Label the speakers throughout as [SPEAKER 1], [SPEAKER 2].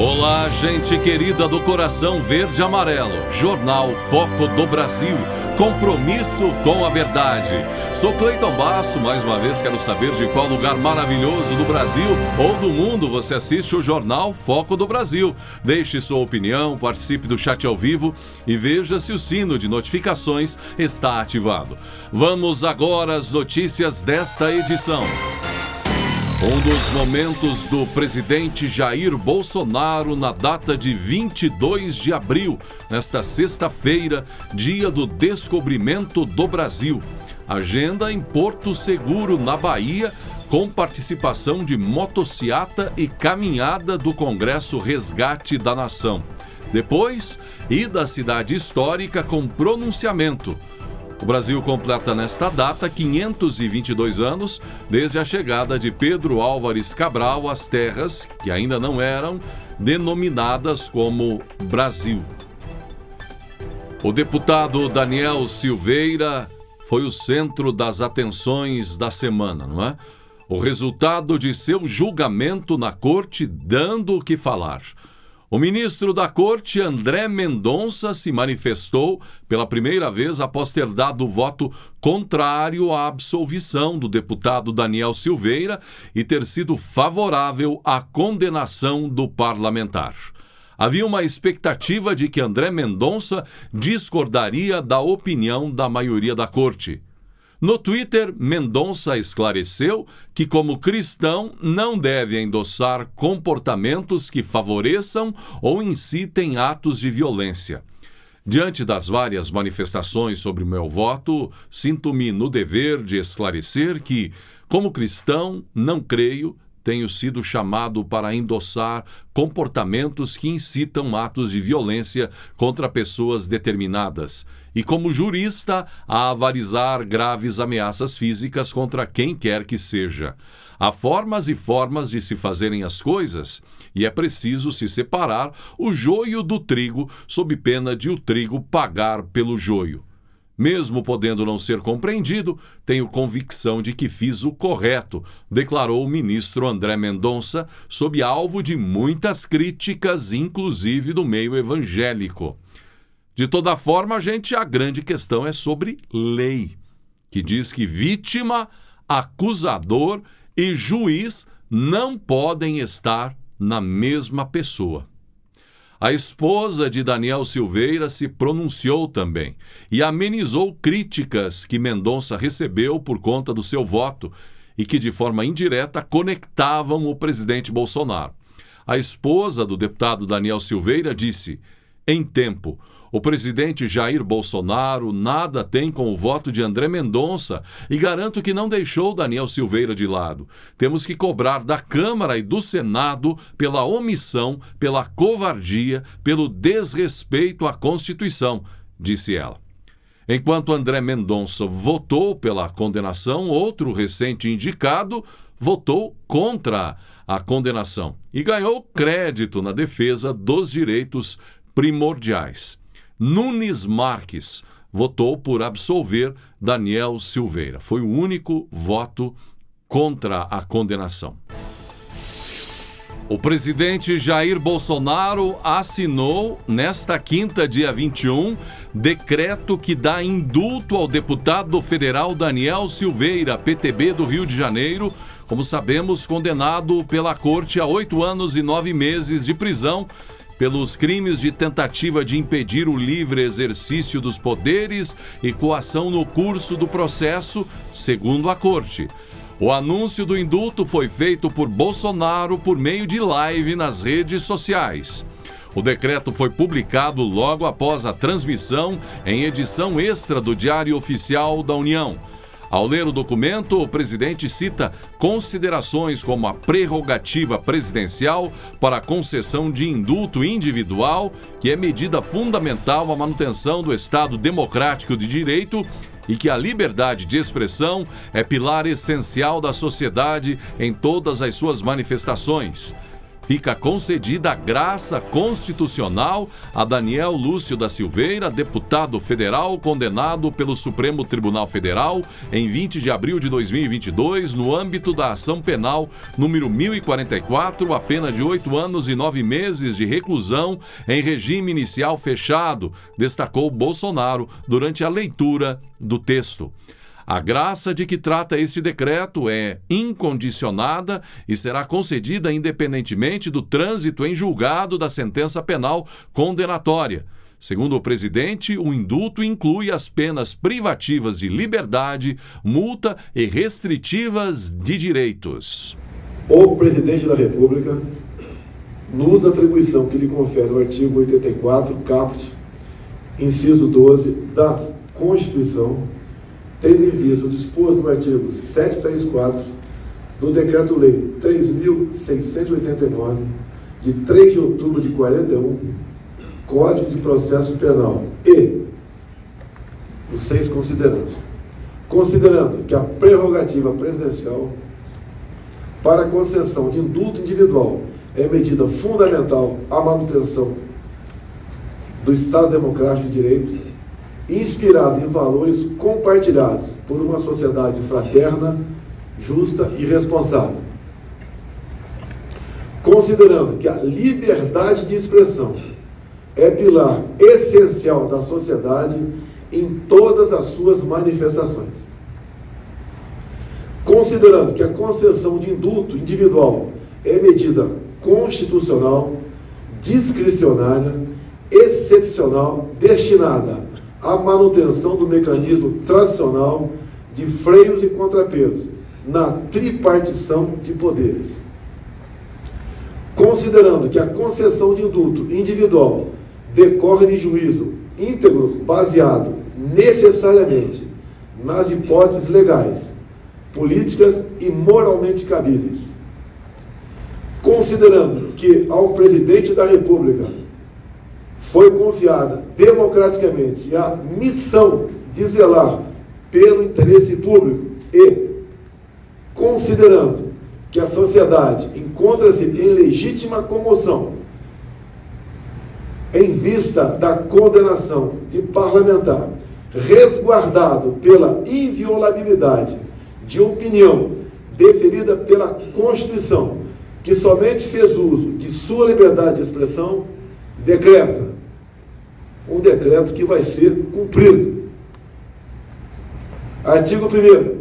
[SPEAKER 1] Olá, gente querida do coração verde e amarelo. Jornal Foco do Brasil. Compromisso com a verdade. Sou Cleiton Basso, mais uma vez quero saber de qual lugar maravilhoso do Brasil ou do mundo você assiste o Jornal Foco do Brasil. Deixe sua opinião, participe do chat ao vivo e veja se o sino de notificações está ativado. Vamos agora às notícias desta edição. Um dos momentos do presidente Jair Bolsonaro na data de 22 de abril, nesta sexta-feira, dia do descobrimento do Brasil. Agenda em Porto Seguro, na Bahia, com participação de motociata e caminhada do Congresso Resgate da Nação. Depois, ida à cidade histórica com pronunciamento. O Brasil completa nesta data 522 anos desde a chegada de Pedro Álvares Cabral às terras que ainda não eram denominadas como Brasil. O deputado Daniel Silveira foi o centro das atenções da semana, não é? O resultado de seu julgamento na corte dando o que falar. O ministro da Corte, André Mendonça, se manifestou pela primeira vez após ter dado voto contrário à absolvição do deputado Daniel Silveira e ter sido favorável à condenação do parlamentar. Havia uma expectativa de que André Mendonça discordaria da opinião da maioria da Corte. No Twitter, Mendonça esclareceu que, como cristão, não deve endossar comportamentos que favoreçam ou incitem atos de violência. Diante das várias manifestações sobre o meu voto, sinto-me no dever de esclarecer que, como cristão, não creio, tenho sido chamado para endossar comportamentos que incitam atos de violência contra pessoas determinadas e, como jurista, a avalizar graves ameaças físicas contra quem quer que seja. Há formas e formas de se fazerem as coisas e é preciso se separar o joio do trigo sob pena de o trigo pagar pelo joio. Mesmo podendo não ser compreendido, tenho convicção de que fiz o correto, declarou o ministro André Mendonça, sob alvo de muitas críticas, inclusive do meio evangélico. De toda forma, a grande questão é sobre lei, que diz que vítima, acusador e juiz não podem estar na mesma pessoa. A esposa de Daniel Silveira se pronunciou também e amenizou críticas que Mendonça recebeu por conta do seu voto e que, de forma indireta, conectavam o presidente Bolsonaro. A esposa do deputado Daniel Silveira disse: "Em tempo, o presidente Jair Bolsonaro nada tem com o voto de André Mendonça e garanto que não deixou Daniel Silveira de lado. Temos que cobrar da Câmara e do Senado pela omissão, pela covardia, pelo desrespeito à Constituição", disse ela. Enquanto André Mendonça votou pela condenação, outro recente indicado votou contra a condenação e ganhou crédito na defesa dos direitos primordiais. Nunes Marques votou por absolver Daniel Silveira. Foi o único voto contra a condenação. O presidente Jair Bolsonaro assinou, nesta quinta, dia 21, decreto que dá indulto ao deputado federal Daniel Silveira, PTB do Rio de Janeiro, como sabemos, condenado pela Corte a 8 anos e 9 meses de prisão, pelos crimes de tentativa de impedir o livre exercício dos poderes e coação no curso do processo, segundo a Corte. O anúncio do indulto foi feito por Bolsonaro por meio de live nas redes sociais. O decreto foi publicado logo após a transmissão em edição extra do Diário Oficial da União. Ao ler o documento, o presidente cita considerações como a prerrogativa presidencial para a concessão de indulto individual, que é medida fundamental à manutenção do Estado democrático de direito, e que a liberdade de expressão é pilar essencial da sociedade em todas as suas manifestações. fica concedida a graça constitucional a Daniel Lúcio da Silveira, deputado federal condenado pelo Supremo Tribunal Federal em 20 de abril de 2022, no âmbito da ação penal número 1044, a pena de 8 anos e 9 meses de reclusão em regime inicial fechado, destacou Bolsonaro durante a leitura do texto. A graça de que trata este decreto é incondicionada e será concedida independentemente do trânsito em julgado da sentença penal condenatória. Segundo o presidente, o indulto inclui as penas privativas de liberdade, multa e restritivas de direitos.
[SPEAKER 2] O presidente da República, no uso da atribuição que lhe confere o artigo 84, caput, inciso 12 da Constituição, tendo em vista o disposto no artigo 734 do Decreto-Lei 3.689, de 3 de outubro de 41, Código de Processo Penal e os 6 considerandos. Considerando que a prerrogativa presidencial para a concessão de indulto individual é medida fundamental à manutenção do Estado Democrático de Direito, inspirado em valores compartilhados por uma sociedade fraterna, justa e responsável. Considerando que a liberdade de expressão é pilar essencial da sociedade em todas as suas manifestações. Considerando que a concessão de indulto individual é medida constitucional, discricionária, excepcional, destinada à manutenção do mecanismo tradicional de freios e contrapesos na tripartição de poderes. Considerando que a concessão de indulto individual decorre de juízo íntegro baseado necessariamente nas hipóteses legais, políticas e moralmente cabíveis. Considerando que ao presidente da República foi confiada democraticamente a missão de zelar pelo interesse público e, considerando que a sociedade encontra-se em legítima comoção em vista da condenação de parlamentar resguardado pela inviolabilidade de opinião deferida pela Constituição, que somente fez uso de sua liberdade de expressão, decreta um decreto que vai ser cumprido. Artigo 1º.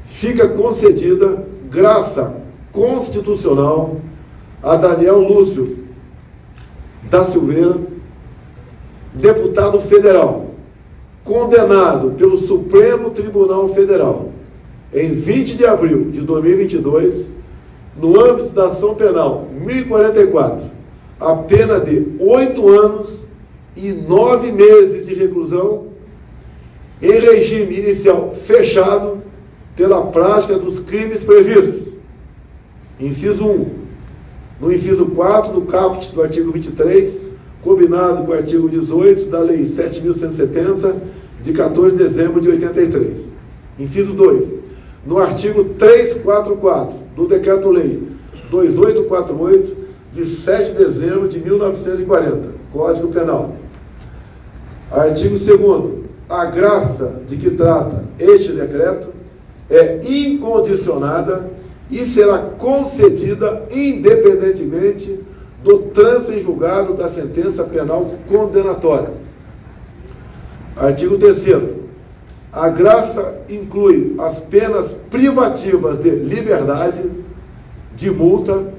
[SPEAKER 2] Fica concedida graça constitucional a Daniel Lúcio da Silveira, deputado federal, condenado pelo Supremo Tribunal Federal em 20 de abril de 2022, no âmbito da ação penal 1044, a pena de 8 anos e 9 meses de reclusão em regime inicial fechado pela prática dos crimes previstos. Inciso 1. No inciso 4 do caput do artigo 23, combinado com o artigo 18 da Lei 7.170, de 14 de dezembro de 83. Inciso 2. No artigo 344 do Decreto-Lei 2848, de 7 de dezembro de 1940, Código Penal. Artigo 2º. A graça de que trata este decreto é incondicionada e será concedida independentemente do trânsito em julgado da sentença penal condenatória. Artigo 3º. A graça inclui as penas privativas de liberdade, de multa,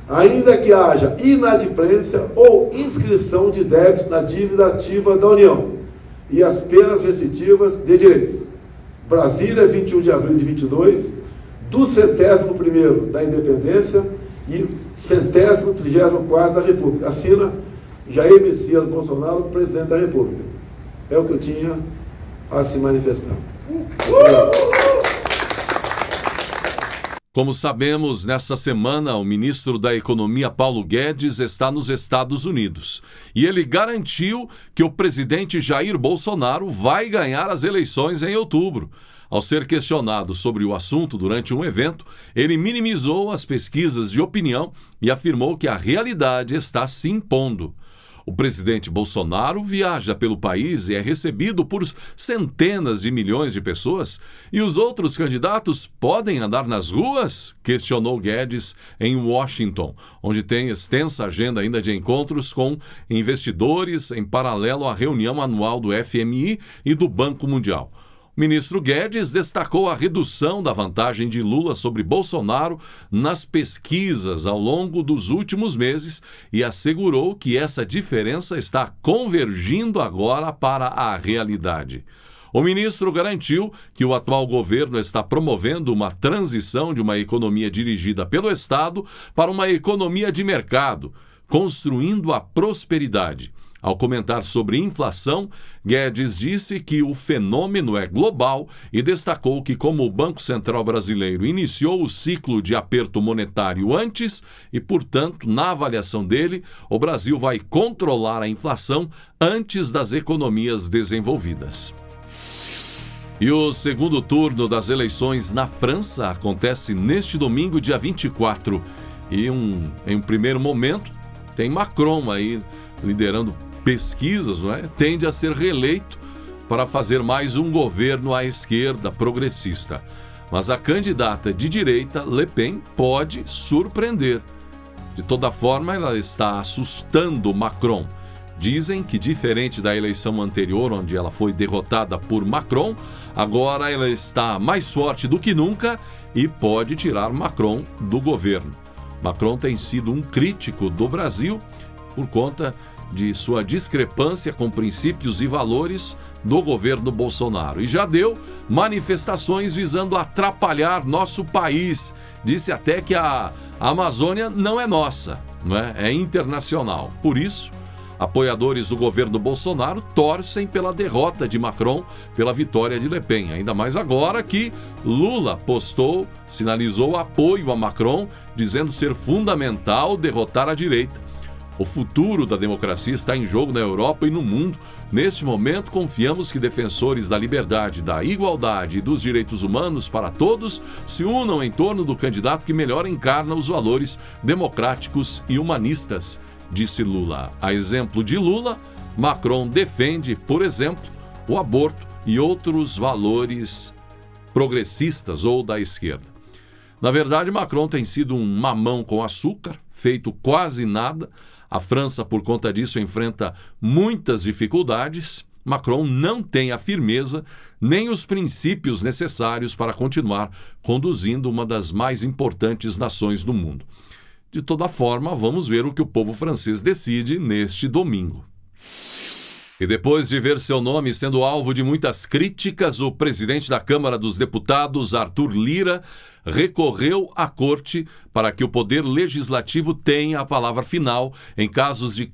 [SPEAKER 2] ainda que haja inadimplência ou inscrição de débitos na dívida ativa da União, e as penas restritivas de direitos. Brasília, 21 de abril de 22, do 101º da Independência e 134º da República. Assina Jair Messias Bolsonaro, presidente da República. É o que eu tinha a se manifestar.
[SPEAKER 1] Como sabemos, nesta semana, o ministro da Economia, Paulo Guedes, está nos Estados Unidos. E ele garantiu que o presidente Jair Bolsonaro vai ganhar as eleições em outubro. Ao ser questionado sobre o assunto durante um evento, ele minimizou as pesquisas de opinião e afirmou que a realidade está se impondo. O presidente Bolsonaro viaja pelo país e é recebido por centenas de milhões de pessoas. E os outros candidatos podem andar nas ruas? Questionou Guedes em Washington, onde tem extensa agenda ainda de encontros com investidores em paralelo à reunião anual do FMI e do Banco Mundial. O ministro Guedes destacou a redução da vantagem de Lula sobre Bolsonaro nas pesquisas ao longo dos últimos meses e assegurou que essa diferença está convergindo agora para a realidade. O ministro garantiu que o atual governo está promovendo uma transição de uma economia dirigida pelo Estado para uma economia de mercado, construindo a prosperidade. Ao comentar sobre inflação, Guedes disse que o fenômeno é global e destacou que, como o Banco Central Brasileiro iniciou o ciclo de aperto monetário antes e, portanto, na avaliação dele, o Brasil vai controlar a inflação antes das economias desenvolvidas. E o segundo turno das eleições na França acontece neste domingo, dia 24. E em um primeiro momento, tem Macron aí liderando pesquisas, não é? Tende a ser reeleito para fazer mais um governo à esquerda progressista. Mas a candidata de direita, Le Pen, pode surpreender. De toda forma, ela está assustando Macron. Dizem que, diferente da eleição anterior, onde ela foi derrotada por Macron, agora ela está mais forte do que nunca e pode tirar Macron do governo. Macron tem sido um crítico do Brasil por conta de sua discrepância com princípios e valores do governo Bolsonaro. E já deu manifestações visando atrapalhar nosso país. Disse até que a Amazônia não é nossa, não é? É internacional. Por isso, apoiadores do governo Bolsonaro torcem pela derrota de Macron, pela vitória de Le Pen. Ainda mais agora que Lula sinalizou apoio a Macron, dizendo ser fundamental derrotar a direita. O futuro da democracia está em jogo na Europa e no mundo. Neste momento, confiamos que defensores da liberdade, da igualdade e dos direitos humanos para todos se unam em torno do candidato que melhor encarna os valores democráticos e humanistas, disse Lula. A exemplo de Lula, Macron defende, por exemplo, o aborto e outros valores progressistas ou da esquerda. Na verdade, Macron tem sido um mamão com açúcar, feito quase nada. A França, por conta disso, enfrenta muitas dificuldades. Macron não tem a firmeza nem os princípios necessários para continuar conduzindo uma das mais importantes nações do mundo. De toda forma, vamos ver o que o povo francês decide neste domingo. E depois de ver seu nome sendo alvo de muitas críticas, o presidente da Câmara dos Deputados, Arthur Lira, recorreu à Corte para que o Poder Legislativo tenha a palavra final em casos de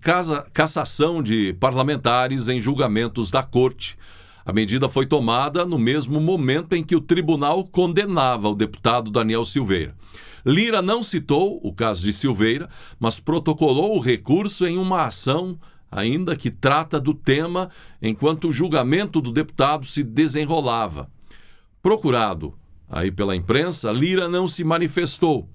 [SPEAKER 1] cassação de parlamentares em julgamentos da Corte. A medida foi tomada no mesmo momento em que o tribunal condenava o deputado Daniel Silveira. Lira não citou o caso de Silveira, mas protocolou o recurso em uma ação ainda que trata do tema enquanto o julgamento do deputado se desenrolava. Procurado aí pela imprensa, Lira não se manifestou.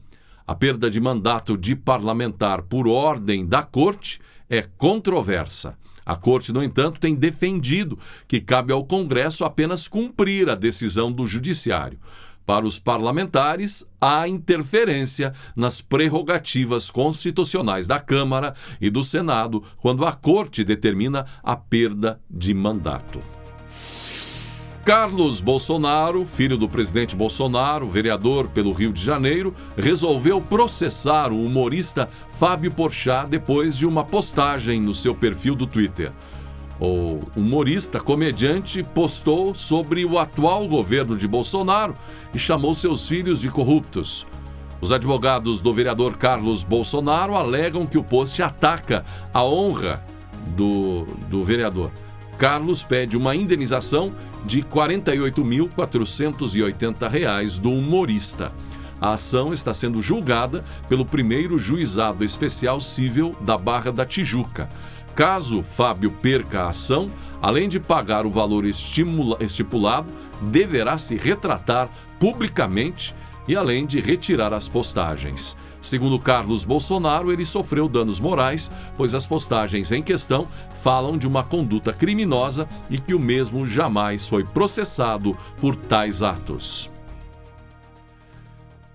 [SPEAKER 1] A perda de mandato de parlamentar por ordem da Corte é controversa. A Corte, no entanto, tem defendido que cabe ao Congresso apenas cumprir a decisão do Judiciário. Para os parlamentares, há interferência nas prerrogativas constitucionais da Câmara e do Senado quando a Corte determina a perda de mandato. Carlos Bolsonaro, filho do presidente Bolsonaro, vereador pelo Rio de Janeiro, resolveu processar o humorista Fábio Porchat depois de uma postagem no seu perfil do Twitter. O humorista comediante postou sobre o atual governo de Bolsonaro e chamou seus filhos de corruptos. Os advogados do vereador Carlos Bolsonaro alegam que o post ataca a honra do vereador. Carlos pede uma indenização de R$ 48.480 do humorista. A ação está sendo julgada pelo primeiro juizado especial civil da Barra da Tijuca. Caso Fábio perca a ação, além de pagar o valor estipulado, deverá se retratar publicamente e além de retirar as postagens. Segundo Carlos Bolsonaro, ele sofreu danos morais, pois as postagens em questão falam de uma conduta criminosa e que o mesmo jamais foi processado por tais atos.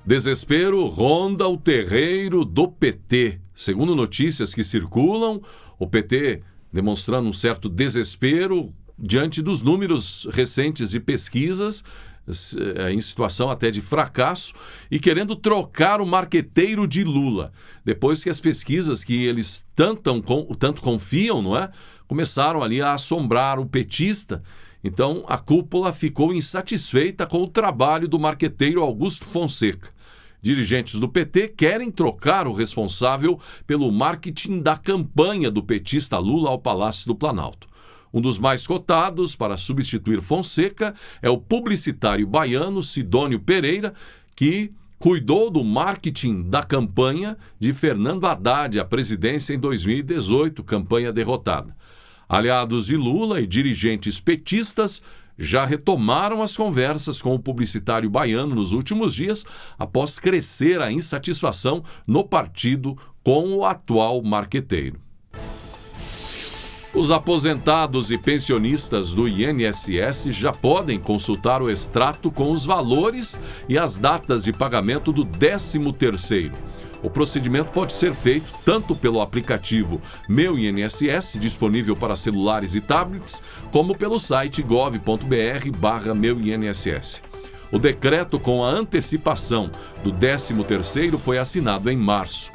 [SPEAKER 1] Desespero ronda o terreiro do PT. Segundo notícias que circulam, o PT demonstrando um certo desespero diante dos números recentes de pesquisas, em situação até de fracasso, e querendo trocar o marqueteiro de Lula. Depois que as pesquisas que eles tanto confiam, não é? Começaram ali a assombrar o petista. Então a cúpula ficou insatisfeita com o trabalho do marqueteiro Augusto Fonseca. Dirigentes do PT querem trocar o responsável pelo marketing da campanha do petista Lula ao Palácio do Planalto. Um dos mais cotados para substituir Fonseca é o publicitário baiano Sidônio Pereira, que cuidou do marketing da campanha de Fernando Haddad à presidência em 2018, campanha derrotada. Aliados de Lula e dirigentes petistas já retomaram as conversas com o publicitário baiano nos últimos dias, após crescer a insatisfação no partido com o atual marqueteiro. Os aposentados e pensionistas do INSS já podem consultar o extrato com os valores e as datas de pagamento do 13º. O procedimento pode ser feito tanto pelo aplicativo Meu INSS, disponível para celulares e tablets, como pelo site gov.br/meuinss. O decreto com a antecipação do 13º foi assinado em março.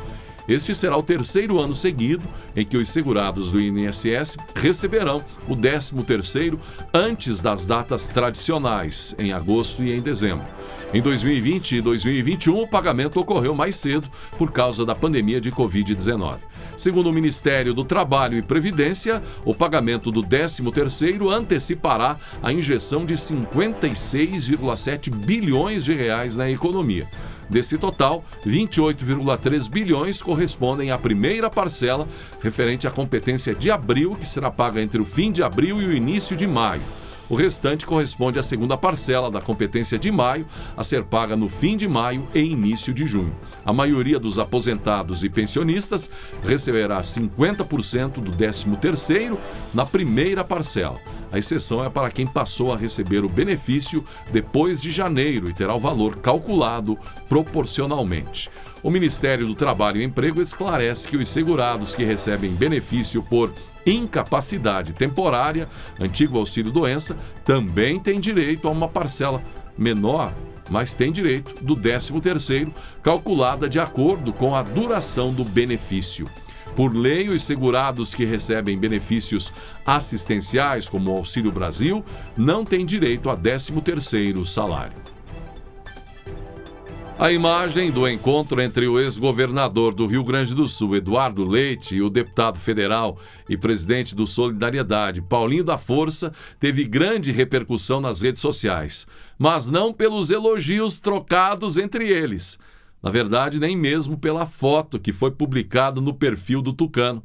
[SPEAKER 1] Este será o terceiro ano seguido em que os segurados do INSS receberão o 13º antes das datas tradicionais, em agosto e em dezembro. Em 2020 e 2021, o pagamento ocorreu mais cedo por causa da pandemia de Covid-19. Segundo o Ministério do Trabalho e Previdência, o pagamento do 13º antecipará a injeção de 56,7 bilhões de reais na economia. Desse total, 28,3 bilhões correspondem à primeira parcela, referente à competência de abril, que será paga entre o fim de abril e o início de maio. O restante corresponde à segunda parcela da competência de maio, a ser paga no fim de maio e início de junho. A maioria dos aposentados e pensionistas receberá 50% do 13º na primeira parcela. A exceção é para quem passou a receber o benefício depois de janeiro e terá o valor calculado proporcionalmente. O Ministério do Trabalho e Emprego esclarece que os segurados que recebem benefício por incapacidade temporária, antigo auxílio-doença, também têm direito a uma parcela menor, mas tem direito do 13º, calculada de acordo com a duração do benefício. Por lei, os segurados que recebem benefícios assistenciais, como o Auxílio Brasil, não têm direito a 13º salário. A imagem do encontro entre o ex-governador do Rio Grande do Sul, Eduardo Leite, e o deputado federal e presidente do Solidariedade, Paulinho da Força, teve grande repercussão nas redes sociais, mas não pelos elogios trocados entre eles. Na verdade, nem mesmo pela foto que foi publicada no perfil do Tucano.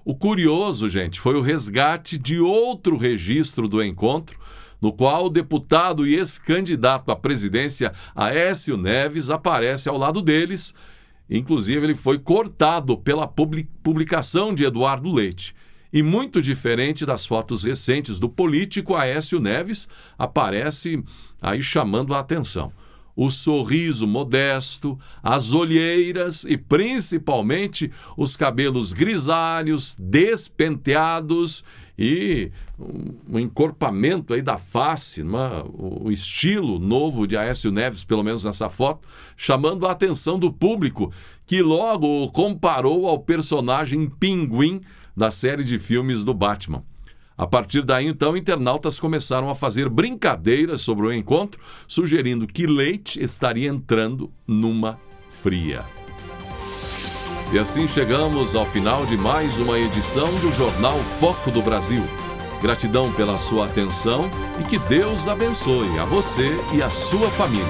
[SPEAKER 1] O curioso, gente, foi o resgate de outro registro do encontro, no qual o deputado e ex-candidato à presidência Aécio Neves aparece ao lado deles. Inclusive, ele foi cortado pela publicação de Eduardo Leite. E muito diferente das fotos recentes do político, Aécio Neves aparece aí chamando a atenção. O sorriso modesto, as olheiras e principalmente os cabelos grisalhos, despenteados e um encorpamento aí da face, o estilo novo de Aécio Neves, pelo menos nessa foto, chamando a atenção do público, que logo o comparou ao personagem Pinguim da série de filmes do Batman. A partir daí, então, internautas começaram a fazer brincadeiras sobre o encontro, sugerindo que Leite estaria entrando numa fria. E assim chegamos ao final de mais uma edição do Jornal Foco do Brasil. Gratidão pela sua atenção e que Deus abençoe a você e a sua família.